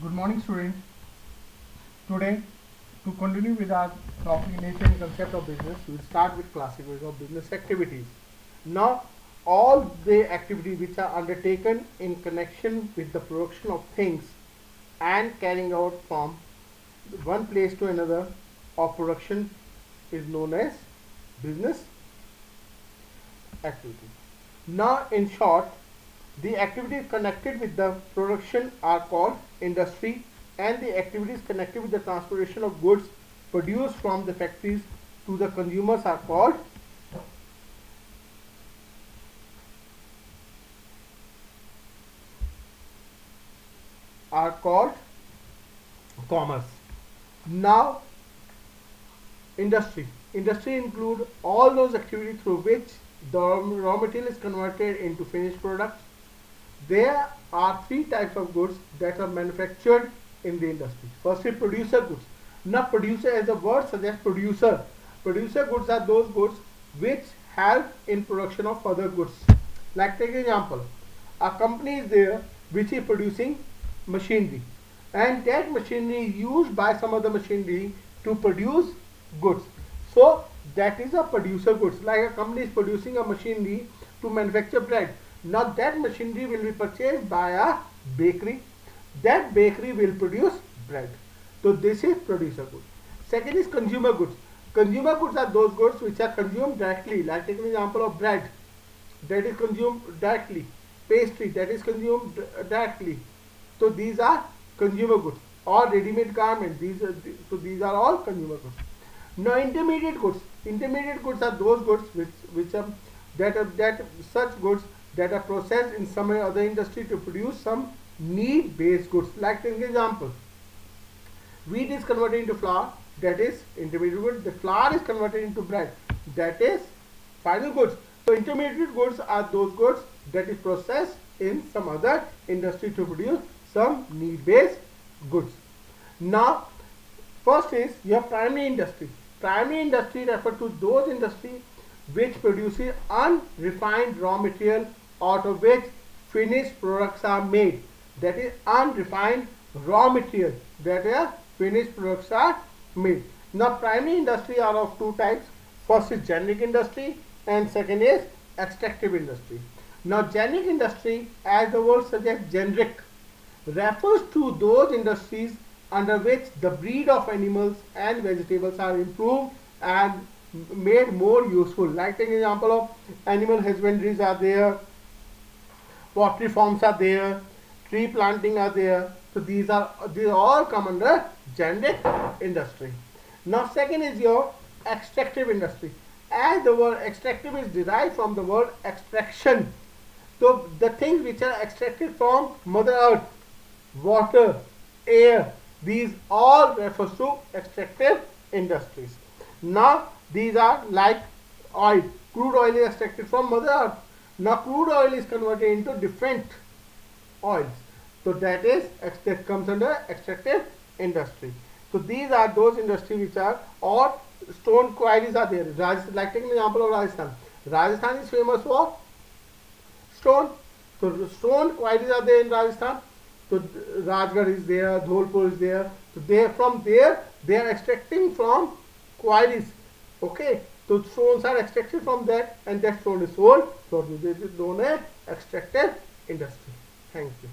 Good morning, students. Today, to continue with our topic nature and concept of business, we'll start with classification of business activities. Now, all the activities which are undertaken in connection with the production of things and carrying out from one place to another of production is known as business activity. Now, in short, the activities connected with the production are called industry, and the activities connected with the transportation of goods produced from the factories to the consumers are called commerce. Now, industry include all those activities through which the raw material is converted into finished products. There are three types of goods that are manufactured in the industry. Firstly, producer goods. Now, producer as a word suggests producer. Producer goods are those goods which help in production of other goods. Like, take an example. A company is there which is producing machinery, and that machinery is used by some other machinery to produce goods. So that is a producer goods. Like a company is producing a machinery to manufacture bread. Now that machinery will be purchased by a bakery. That bakery will produce bread. So this is producer goods. Second is consumer goods. Consumer goods are those goods which are consumed directly. Like take an example of bread, that is consumed directly. Pastry, that is consumed directly. So these are consumer goods. Or ready-made garments. These are all consumer goods. Now intermediate goods. Intermediate goods are those goods which are such goods that are processed in some other industry to produce some need-based goods. Like take an example, wheat is converted into flour, that is intermediate goods. The flour is converted into bread, that is final goods. So intermediate goods are those goods that is processed in some other industry to produce some need-based goods. Now, first is your primary industry. Primary industry refers to those industries which produces unrefined raw material out of which finished products are made. That is unrefined raw material that is finished products are made. Now primary industry are of two types. First is generic industry and second is extractive industry. Now generic industry, as the word suggests, generic, refers to those industries under which the breed of animals and vegetables are improved and made more useful. Like take an example of animal husbandries are there, pottery farms are there, tree planting are there. So these all come under generic industry. Now second is your extractive industry. As the word extractive is derived from the word extraction. So the things which are extracted from Mother Earth, water, air, these all refers to extractive industries. Now these are like oil. Crude oil is extracted from Mother Earth. Now crude oil is converted into different oils. So that comes under extractive industry. So these are those industries which are, or stone quarries are there. Like take an example of Rajasthan. Rajasthan is famous for stone. So stone quarries are there in Rajasthan. So Rajgarh is there, Dholpur is there. So from there they are extracting from quarries. Okay. So stones are extracted from that, and that stone is sold. So this is known as extractive industry. Thank you.